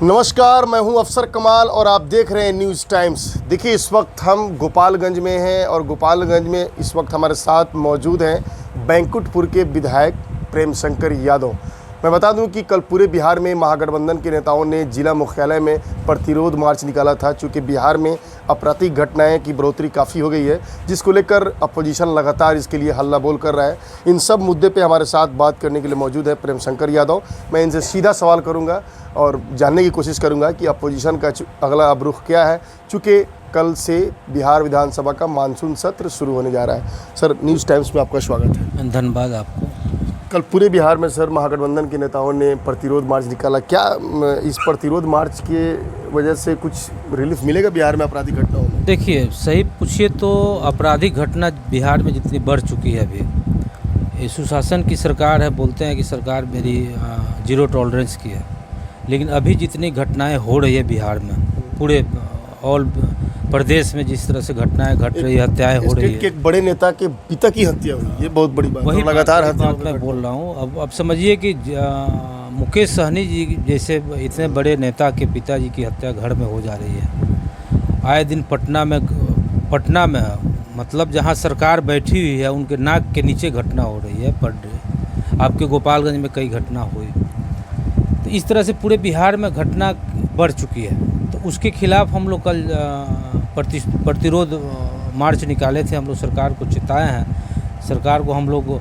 नमस्कार, मैं हूं अफसर कमाल और आप देख रहे हैं न्यूज़ टाइम्स। देखिए, इस वक्त हम गोपालगंज में हैं और गोपालगंज में इस वक्त हमारे साथ मौजूद हैं बैंकुटपुर के विधायक प्रेम शंकर यादव। मैं बता दूं कि कल पूरे बिहार में महागठबंधन के नेताओं ने जिला मुख्यालय में प्रतिरोध मार्च निकाला था, चूँकि बिहार में आपराधिक घटनाएं की बढ़ोतरी काफ़ी हो गई है, जिसको लेकर अपोजिशन लगातार इसके लिए हल्ला बोल कर रहा है। इन सब मुद्दे पे हमारे साथ बात करने के लिए मौजूद है प्रेम शंकर यादव। मैं इनसे सीधा सवाल करूंगा और जानने की कोशिश करूंगा कि अपोजिशन का अगला अब रुख क्या है, चूँकि कल से बिहार विधानसभा का मानसून सत्र शुरू होने जा रहा है। सर, न्यूज़ टाइम्स में आपका स्वागत है। धन्यवाद आपको। कल पूरे बिहार में सर महागठबंधन के नेताओं ने प्रतिरोध मार्च निकाला। क्या इस प्रतिरोध मार्च के वजह से कुछ रिलीफ मिलेगा बिहार में आपराधिक घटनाओं में? देखिए, सही पूछिए तो आपराधिक घटना बिहार में जितनी बढ़ चुकी है अभी, ये सुशासन की सरकार है, बोलते हैं कि सरकार मेरी जीरो टॉलरेंस की है, लेकिन अभी जितनी घटनाएं हो रही है बिहार में, पूरे ऑल प्रदेश में जिस तरह से घटनाएं घट रही है, हत्याएं हो रही है। एक बड़े नेता के पिता की हत्या हुई, ये बहुत बड़ी बात है। वही लगातार हत्या मैं बोल रहा हूँ। अब समझिए कि मुकेश सहनी जी जैसे इतने बड़े नेता के पिताजी की हत्या घर में हो जा रही है। आए दिन पटना में मतलब जहाँ सरकार बैठी हुई है उनके नाक के नीचे घटना हो रही है पर डे। आपके गोपालगंज में कई घटना हुई, तो इस तरह से पूरे बिहार में घटना बढ़ चुकी है। तो उसके खिलाफ हम लोग कल प्रतिरोध मार्च निकाले थे। हम लोग सरकार को चिताए हैं, सरकार को हम लोग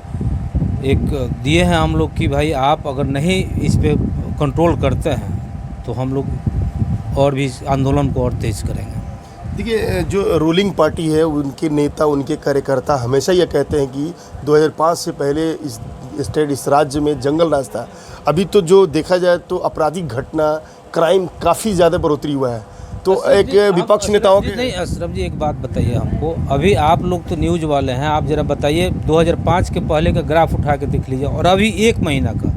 एक दिए हैं हम लोग कि भाई आप अगर नहीं इस पे कंट्रोल करते हैं तो हम लोग और भी आंदोलन को और तेज़ करेंगे। देखिए, जो रूलिंग पार्टी है उनके नेता, उनके कार्यकर्ता हमेशा ये कहते हैं कि 2005 से पहले इस राज्य में जंगल राज था। अभी तो जो देखा जाए तो आपराधिक घटना, क्राइम काफ़ी ज़्यादा बढ़ोतरी हुआ है। तो एक विपक्ष नेताओं के नहीं, अशरफ जी एक बात बताइए हमको, अभी आप लोग तो न्यूज़ वाले हैं, आप ज़रा बताइए 2005 के पहले का ग्राफ उठा के देख लीजिए और अभी 1 महीना का,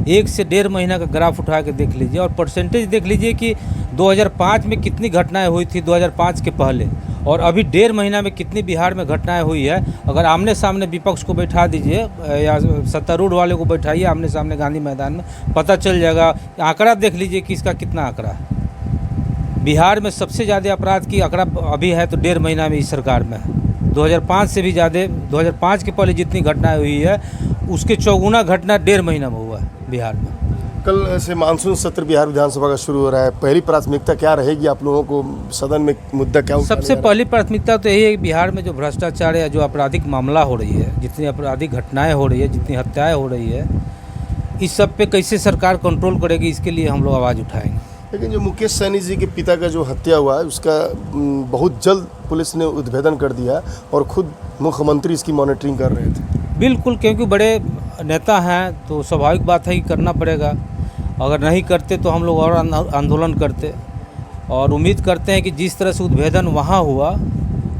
1 से 1.5 महीना का ग्राफ उठा के देख लीजिए और परसेंटेज देख लीजिए कि 2005 में कितनी घटनाएं हुई थी 2005 के पहले और अभी 1.5 महीना में कितनी बिहार में घटनाएं हुई है। अगर आमने सामने विपक्ष को बैठा दीजिए या सत्तारूढ़ वाले को बैठाइए आमने सामने गांधी मैदान में, पता चल जाएगा। आंकड़ा देख लीजिए कि इसका कितना आंकड़ा है। बिहार में सबसे ज़्यादा अपराध की आंकड़ा अभी है तो 1.5 महीना में इस सरकार में है। 2005 से भी ज़्यादा, 2005 के पहले जितनी घटनाएं हुई है उसके चौगुना घटना 1.5 महीना में हुआ है बिहार में। कल से मानसून सत्र बिहार विधानसभा का शुरू हो रहा है। पहली प्राथमिकता क्या रहेगी आप लोगों को? सदन में मुद्दा क्या? सबसे पहली प्राथमिकता तो यही है कि बिहार में जो भ्रष्टाचार या जो आपराधिक मामला हो रही है, जितनी आपराधिक घटनाएं हो रही है, जितनी हत्याएं हो रही है, इस सब पे कैसे सरकार कंट्रोल करेगी, इसके लिए हम लोग आवाज़ उठाएंगे। लेकिन जो मुकेश सहनी जी के पिता का जो हत्या हुआ है उसका बहुत जल्द पुलिस ने उद्भेदन कर दिया और खुद मुख्यमंत्री इसकी मॉनिटरिंग कर रहे थे। बिल्कुल, क्योंकि बड़े नेता हैं तो स्वाभाविक बात है कि करना पड़ेगा। अगर नहीं करते तो हम लोग और आंदोलन करते और उम्मीद करते हैं कि जिस तरह से उद्भेदन वहाँ हुआ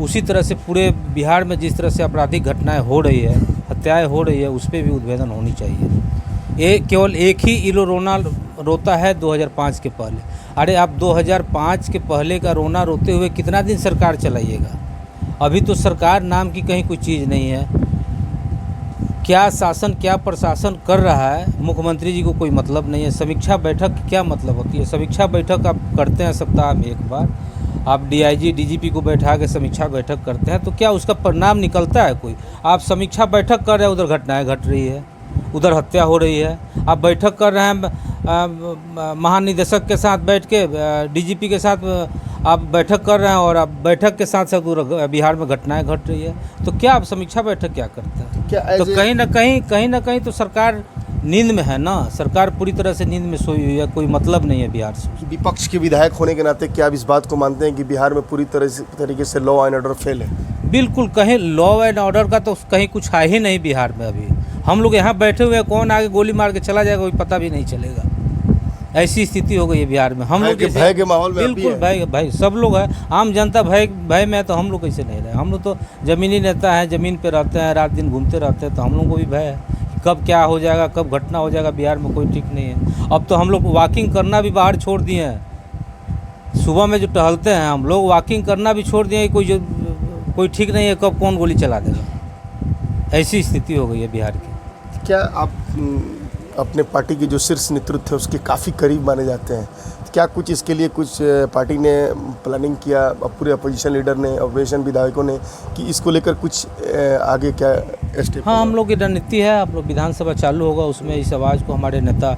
उसी तरह से पूरे बिहार में जिस तरह से आपराधिक घटनाएं हो रही है, हत्याएं हो रही है, उस पर भी उद्भेदन होनी चाहिए। ये केवल एक ही इलो रोना रोता है 2005 के पहले। अरे आप 2005 के पहले का रोना रोते हुए कितना दिन सरकार चलाइएगा? अभी तो सरकार नाम की कहीं कोई चीज़ नहीं है। क्या शासन, क्या प्रशासन कर रहा है, मुख्यमंत्री जी को कोई मतलब नहीं है। समीक्षा बैठक की क्या मतलब होती है? समीक्षा बैठक आप करते हैं सप्ताह में एक बार, आप DIG DGP को बैठा के समीक्षा बैठक करते हैं तो क्या उसका परिणाम निकलता है कोई? आप समीक्षा बैठक कर रहे हैं, उधर घटनाएं घट रही है, उधर हत्या हो रही है। आप बैठक कर रहे हैं महानिदेशक के साथ बैठ के, DGP के साथ आप बैठक कर रहे हैं और आप बैठक के साथ साथ बिहार में घटनाएं घट रही है, तो क्या आप समीक्षा बैठक क्या करते हैं? तो कहीं ना कहीं तो सरकार नींद में है ना। सरकार पूरी तरह से नींद में सोई हुई है, कोई मतलब नहीं है बिहार से। विपक्ष के विधायक होने के नाते क्या आप इस बात को मानते हैं कि बिहार में पूरी तरीके से लॉ एंड ऑर्डर फेल है? बिल्कुल, कहीं लॉ एंड ऑर्डर का तो कहीं कुछ है ही नहीं बिहार में। अभी हम लोग यहाँ बैठे हुए, कौन आगे गोली मार के चला जाएगा कोई पता भी नहीं चलेगा। ऐसी स्थिति हो गई है बिहार में। हम लोग भय के माहौल में बिल्कुल भाई सब लोग हैं। आम जनता भय में है तो हम लोग कैसे नहीं रहे? हम लोग तो ज़मीनी नेता हैं, ज़मीन पे रहते हैं, रात दिन घूमते रहते हैं, तो हम लोग को भी भय है कब क्या हो जाएगा, कब घटना हो जाएगा। बिहार में कोई ठीक नहीं है। अब तो हम लोग वॉकिंग करना भी बाहर छोड़ दिए हैं। सुबह में जो टहलते हैं हम लोग, वॉकिंग करना भी छोड़ दिए। कोई ठीक नहीं है कब कौन गोली चला देगा। ऐसी स्थिति हो गई है बिहार की। क्या आप अपने पार्टी के जो शीर्ष नेतृत्व है उसके काफ़ी करीब माने जाते हैं, क्या कुछ इसके लिए कुछ पार्टी ने प्लानिंग किया, अब पूरे अपोजिशन लीडर ने, अपोजिशन विधायकों ने, कि इसको लेकर कुछ आगे क्या स्टेप? हाँ, हम लोग की रणनीति है। आप लोग विधानसभा चालू होगा, उसमें इस आवाज़ को हमारे नेता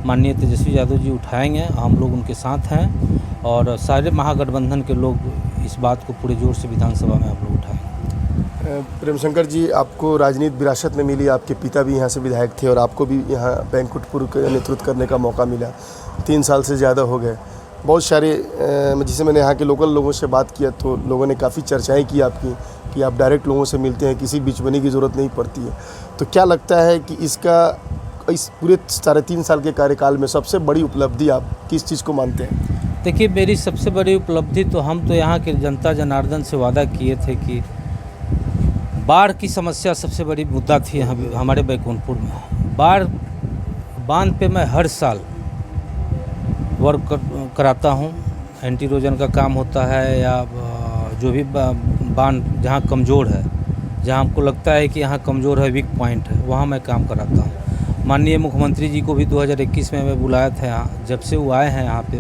माननीय तेजस्वी यादव जी उठाएंगे। हम लोग उनके साथ हैं और सारे महागठबंधन के लोग इस बात को पूरे जोर से विधानसभा में आप लोग उठाएंगे। प्रेमशंकर जी, आपको राजनीति विरासत में मिली, आपके पिता भी यहाँ से विधायक थे और आपको भी यहाँ बैंकुटपुर का नेतृत्व करने का मौका मिला। 3 साल से ज़्यादा हो गए। बहुत सारे जिसे मैंने यहाँ के लोकल लोगों से बात किया तो लोगों ने काफ़ी चर्चाएं की आपकी, कि आप डायरेक्ट लोगों से मिलते हैं, किसी बिचवनी की ज़रूरत नहीं पड़ती है। तो क्या लगता है कि इस पूरे 3.5 साल के कार्यकाल में सबसे बड़ी उपलब्धि आप किस चीज़ को मानते हैं? देखिए, मेरी सबसे बड़ी उपलब्धि तो हम तो यहाँ के जनता जनार्दन से वादा किए थे कि बाढ़ की समस्या सबसे बड़ी मुद्दा थी यहाँ हमारे बैकुंठपुर में। बांध पे मैं हर साल वर्क कराता हूँ। एंटी इरोजन का काम होता है या जो भी बांध जहाँ कमज़ोर है, जहाँ हमको लगता है कि यहाँ कमज़ोर है, वीक पॉइंट है, वहाँ मैं काम कराता हूँ। माननीय मुख्यमंत्री जी को भी 2021 में मैं बुलाया था यहाँ। जब से वो आए हैं यहाँ पे,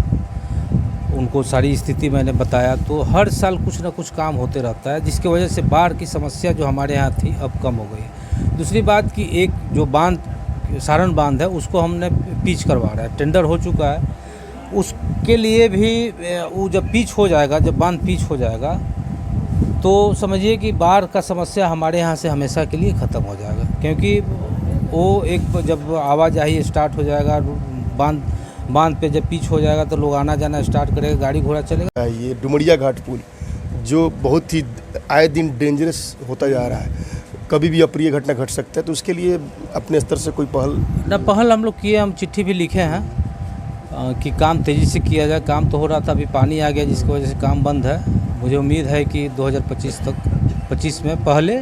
उनको सारी स्थिति मैंने बताया, तो हर साल कुछ ना कुछ काम होते रहता है, जिसकी वजह से बाढ़ की समस्या जो हमारे यहाँ थी अब कम हो गई। दूसरी बात कि एक जो बांध सारण बांध है उसको हमने पिच करवा रहा है, टेंडर हो चुका है। उसके लिए भी वो जब पिच हो जाएगा, जब बांध पिच हो जाएगा तो समझिए कि बाढ़ का समस्या हमारे यहाँ से हमेशा के लिए ख़त्म हो जाएगा, क्योंकि वो एक जब आवाजाही स्टार्ट हो जाएगा, बांध पे जब पिच हो जाएगा तो लोग आना जाना स्टार्ट करेगा, गाड़ी घोड़ा चलेगा। ये डुमरिया घाट पुल जो बहुत ही आए दिन डेंजरस होता जा रहा है, कभी भी अप्रिय घटना घट सकता है, तो उसके लिए अपने स्तर से कोई पहल हम लोग किए, हम चिट्ठी भी लिखे हैं कि काम तेज़ी से किया जाए। काम तो हो रहा था, अभी पानी आ गया जिसकी वजह से काम बंद है। मुझे उम्मीद है कि 2025 में पहले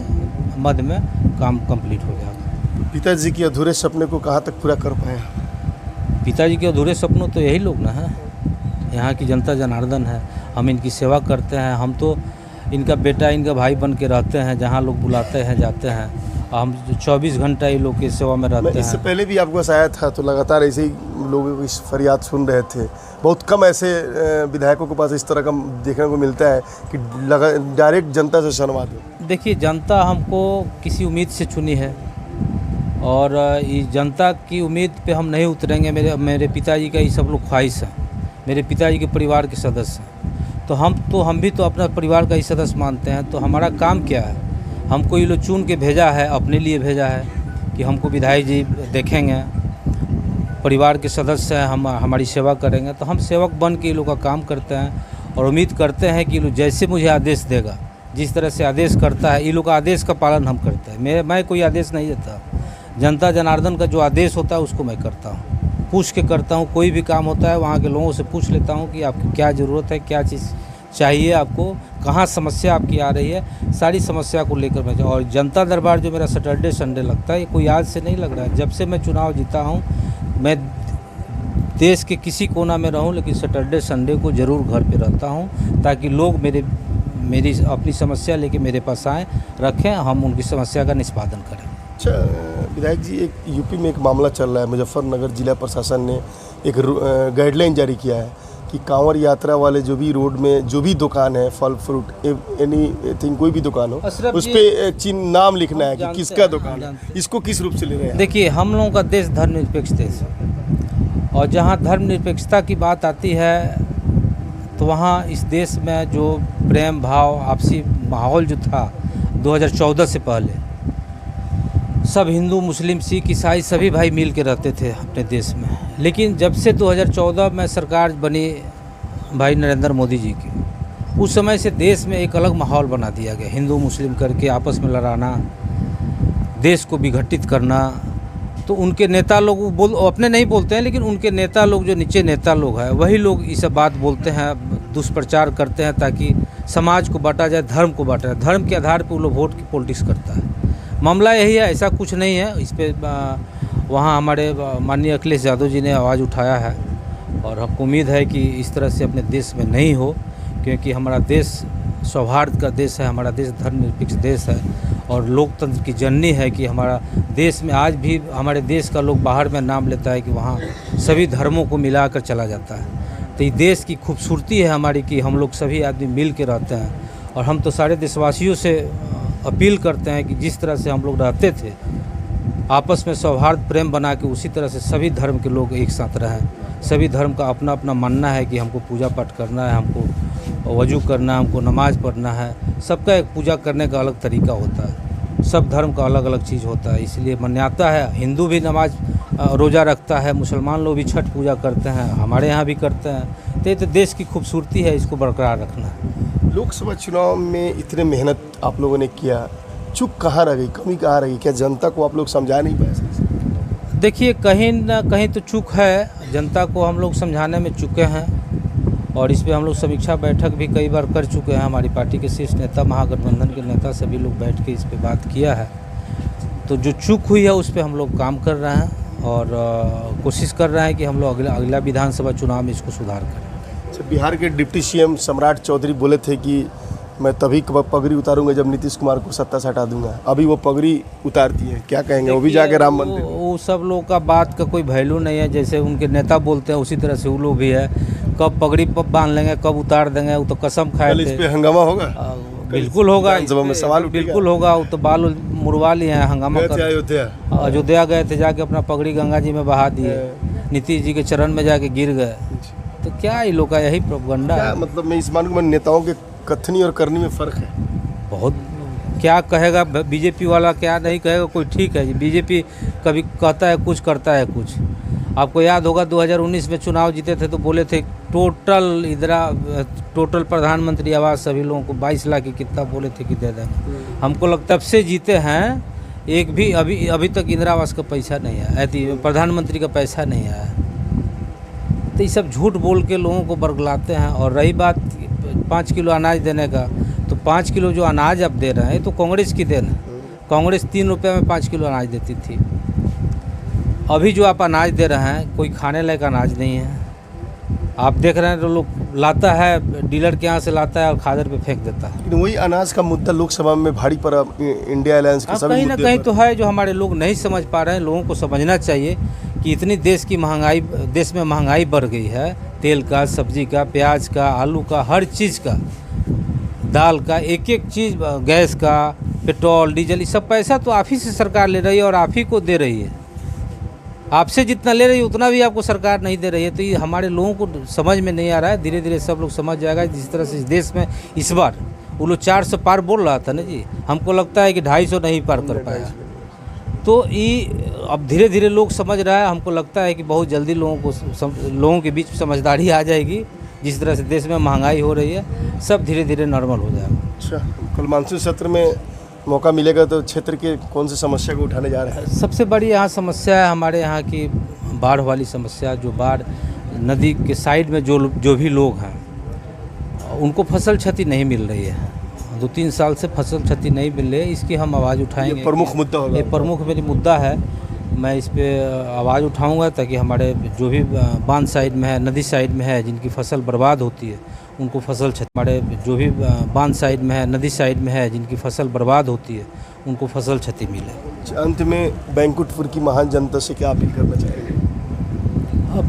मध्य में काम कंप्लीट हो जाएगा। पिताजी के अधूरे सपने को कहाँ तक पूरा कर पाए? पिताजी के अधूरे सपनों तो यही लोग ना हैं, यहाँ की जनता जनार्दन है। हम इनकी सेवा करते हैं, हम तो इनका बेटा, इनका भाई बन के रहते हैं। जहाँ लोग बुलाते हैं जाते हैं, हम 24 घंटा ये लोग की सेवा में रहते हैं। इससे पहले भी आपके पास आया था तो लगातार ऐसे ही लोगों की फरियाद सुन रहे थे। बहुत कम ऐसे विधायकों के पास इस तरह का देखने को मिलता है कि डायरेक्ट जनता से संवाद हो। देखिए, जनता हमको किसी उम्मीद से चुनी है और इस जनता की उम्मीद पे हम नहीं उतरेंगे। मेरे पिताजी का ये सब लोग ख्वाहिश है, मेरे पिताजी के परिवार के सदस्य हैं, तो हम भी तो अपना परिवार का ही सदस्य मानते हैं। तो हमारा काम क्या है, हमको ये लोग चुन के भेजा है, अपने लिए भेजा है कि हमको विधायक जी देखेंगे, परिवार के सदस्य हैं, हम हमारी सेवा करेंगे। तो हम सेवक बन के ये लोग का काम करते हैं और उम्मीद करते हैं कि ये लोग जैसे मुझे आदेश देगा, जिस तरह से आदेश करता है, ये लोग का आदेश का पालन हम करते हैं। मैं कोई आदेश नहीं देता, जनता जनार्दन का जो आदेश होता है उसको मैं करता हूँ, पूछ के करता हूँ। कोई भी काम होता है वहाँ के लोगों से पूछ लेता हूँ कि आपकी क्या ज़रूरत है, क्या चीज़ चाहिए आपको, कहाँ समस्या आपकी आ रही है, सारी समस्या को लेकर मैं। और जनता दरबार जो मेरा सैटरडे संडे लगता है, ये कोई आज से नहीं लग रहा है। जब से मैं चुनाव जीता हूँ, मैं देश के किसी कोना में रहूँ, लेकिन सैटरडे संडे को ज़रूर घर पे रहता हूँ, ताकि लोग मेरी अपनी समस्या लेके मेरे पास आएँ, रखें, हम उनकी समस्या का निष्पादन करें। अच्छा विधायक जी, एक यूपी में एक मामला चल रहा है। मुजफ्फरनगर जिला प्रशासन ने एक गाइडलाइन जारी किया है कि कांवड़ यात्रा वाले जो भी रोड में जो भी दुकान है, फल फ्रूट एनीथिंग, कोई भी दुकान हो, उस पर चिन्ह नाम लिखना है कि किसका दुकान है। इसको किस रूप से ले रहे हैं? देखिए, हम लोगों का देश धर्मनिरपेक्ष देश है और जहाँ धर्मनिरपेक्षता की बात आती है तो वहाँ इस देश में जो प्रेम भाव, आपसी माहौल जो था 2014 से पहले, सब हिंदू मुस्लिम सिख ईसाई सभी भाई मिल के रहते थे अपने देश में। लेकिन जब से 2014 में सरकार बनी भाई नरेंद्र मोदी जी की, उस समय से देश में एक अलग माहौल बना दिया गया। हिंदू मुस्लिम करके आपस में लड़ाना, देश को विघटित करना। तो उनके नेता लोग अपने नहीं बोलते हैं, लेकिन उनके नेता लोग जो नीचे नेता लोग हैं वही लोग ये सब बात बोलते हैं, दुष्प्रचार करते हैं ताकि समाज को बांटा जाए, धर्म को बांटा जाए। धर्म के आधार पर वो लोग वोट की पॉलिटिक्स करता है। मामला यही है, ऐसा कुछ नहीं है। इस पर वहाँ हमारे माननीय अखिलेश यादव जी ने आवाज़ उठाया है और हमको उम्मीद है कि इस तरह से अपने देश में नहीं हो, क्योंकि हमारा देश सौहार्द का देश है, हमारा देश धर्मनिरपेक्ष देश है और लोकतंत्र की जननी है। कि हमारा देश में आज भी हमारे देश का लोग बाहर में नाम लेता है कि वहाँ सभी धर्मों को मिलाकर चला जाता है। तो ये देश की खूबसूरती है हमारी कि हम लोग सभी आदमी मिल के रहते हैं। और हम तो सारे देशवासियों से अपील करते हैं कि जिस तरह से हम लोग रहते थे आपस में सौहार्द प्रेम बना के, उसी तरह से सभी धर्म के लोग एक साथ रहें। सभी धर्म का अपना अपना मानना है कि हमको पूजा पाठ करना है, हमको वजू करना है, हमको नमाज़ पढ़ना है। सबका एक पूजा करने का अलग तरीका होता है, सब धर्म का अलग अलग चीज़ होता है। इसलिए मान्यता है, हिंदू भी नमाज रोज़ा रखता है, मुसलमान लोग भी छठ पूजा करते हैं, हमारे यहाँ भी करते हैं। तो ये तो देश की खूबसूरती है, इसको बरकरार रखना है। लोकसभा चुनाव में इतने मेहनत आप लोगों ने किया, चूक कहाँ रह गई, कमी कहाँ रह गई? क्या जनता को आप लोग समझा नहीं पाए सही से? देखिए, कहीं ना कहीं तो चूक है, जनता को हम लोग समझाने में चुके हैं। और इस पे हम लोग समीक्षा बैठक भी कई बार कर चुके हैं। हमारी पार्टी के शीर्ष नेता, महागठबंधन के नेता सभी लोग बैठ के इस पे बात किया है। तो जो चूक हुई है उस पे हम लोग काम कर रहे हैं और कोशिश कर रहे हैं कि हम लोग अगला विधानसभा चुनाव में इसको सुधार करें। अच्छा, बिहार के डिप्टी सीएम सम्राट चौधरी बोले थे कि मैं तभी पगड़ी उतारूंगा जब नीतीश कुमार को सत्ता से हटा दूंगा। अभी वो पगड़ी उतारती है, क्या कहेंगे? वो भी जाके राम मंदिर। वो सब लोग का बात का कोई वैल्यू नहीं है। जैसे उनके नेता बोलते हैं उसी तरह से वो लोग भी है। कब पगड़ी बांध लेंगे, कब उतार देंगे, वो तो कसम खाए थे। इस पे हंगामा होगा? बिल्कुल होगा, विधानसभा में सवाल उठेगा। बिल्कुल होगा। वो तो बाल मुड़वा लिए हैं, हंगामा कर। अयोध्या गए थे, जाके अपना पगड़ी गंगा जी में बहा दिए, नीतीश जी के चरण में जाके गिर गए। तो क्या ये लोग का यही प्रोपगंडा है? मतलब मैं इस मानूँ, नेताओं के कथनी और करनी में फ़र्क है बहुत। क्या कहेगा बीजेपी वाला, क्या नहीं कहेगा कोई, ठीक है जी। बीजेपी कभी कहता है कुछ, करता है कुछ। आपको याद होगा 2019 में चुनाव जीते थे तो बोले थे टोटल प्रधानमंत्री आवास सभी लोगों को 22 लाख की कितना बोले थे कि दे देंगे। हमको लगता तब से जीते हैं, एक भी अभी तक इंदिरा आवास का पैसा नहीं आया, प्रधानमंत्री का पैसा नहीं आया। तो ये सब झूठ बोल के लोगों को बरगलाते हैं। और रही बात 5 किलो अनाज देने का, तो 5 किलो जो अनाज आप दे रहे हैं तो कांग्रेस की देन है। कांग्रेस 3 रुपये में 5 किलो अनाज देती थी। अभी जो आप अनाज दे रहे हैं कोई खाने लायक अनाज नहीं है। आप देख रहे हैं तो लोग लाता है, डीलर के यहाँ से लाता है और खादर पे फेंक देता है। लेकिन वही अनाज का मुद्दा लोकसभा में भारी पड़ा, इंडिया अलायंस के सभी कहीं ना कहीं तो है जो हमारे लोग नहीं समझ पा रहे हैं। लोगों को समझना चाहिए कि इतनी देश में महंगाई बढ़ गई है, तेल का, सब्जी का, प्याज का, आलू का, हर चीज़ का, दाल का, एक एक चीज़, गैस का, पेट्रोल, डीजल, ये सब पैसा तो आप ही से सरकार ले रही है और आप ही को दे रही है। आपसे जितना ले रही है उतना भी आपको सरकार नहीं दे रही है। तो ये हमारे लोगों को समझ में नहीं आ रहा है। धीरे धीरे सब लोग समझ जाएगा। जिस तरह से इस देश में इस बार वो लोग 400 पार बोल रहा था ना जी, हमको लगता है कि 250 नहीं पार कर पाया। तो ये अब धीरे धीरे लोग समझ रहा है। हमको लगता है कि बहुत जल्दी लोगों के बीच समझदारी आ जाएगी। जिस तरह से देश में महंगाई हो रही है, सब धीरे धीरे नॉर्मल हो जाएगा। अच्छा, कल मानसून सत्र में मौका मिलेगा तो क्षेत्र के कौन सी समस्या को उठाने जा रहे हैं? सबसे बड़ी यहाँ समस्या है हमारे यहाँ की बाढ़ वाली समस्या। जो बाढ़ नदी के साइड में जो भी लोग हैं उनको फसल क्षति नहीं मिल रही है। 2-3 साल से फसल क्षति नहीं मिल रही है। इसकी हम आवाज़ उठाएंगे। ये प्रमुख मुद्दा होगा। ये प्रमुख मेरी मुद्दा है। मैं इस पे आवाज़ उठाऊंगा ताकि हमारे जो भी बांध साइड में है, नदी साइड में है, जिनकी फसल बर्बाद होती है उनको फसल क्षति, हमारे जो भी बांध साइड में है, नदी साइड में है, जिनकी फसल बर्बाद होती है उनको फसल क्षति मिले। अंत में बैंकुठपुर की महान जनता से क्या अपील करना चाहेंगे?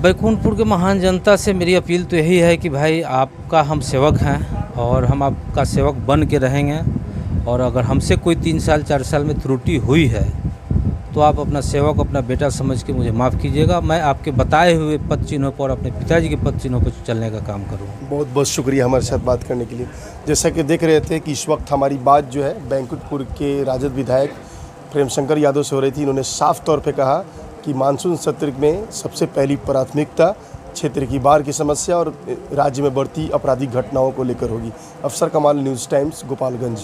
बैकुंठपुर के महान जनता से मेरी अपील तो यही है कि भाई आपका हम सेवक हैं और हम आपका सेवक बन के रहेंगे। और अगर हमसे कोई 3 साल 4 साल में त्रुटि हुई है तो आप अपना सेवक, अपना बेटा समझ के मुझे माफ़ कीजिएगा। मैं आपके बताए हुए पद चिन्हों पर, अपने पिताजी के पद चिन्हों पर चलने का काम करूँगा। बहुत बहुत शुक्रिया हमारे साथ बात करने के लिए। जैसा कि देख रहे थे कि इस वक्त हमारी बात जो है बैंकुठपुर के राजद विधायक प्रेमशंकर यादव से हो रही थी। इन्होंने साफ तौर पे कहा कि मानसून सत्र में सबसे पहली प्राथमिकता क्षेत्र की बाढ़ की समस्या और राज्य में बढ़ती आपराधिक घटनाओं को लेकर होगी। अफसर कमाल, न्यूज़ टाइम्स, गोपालगंज।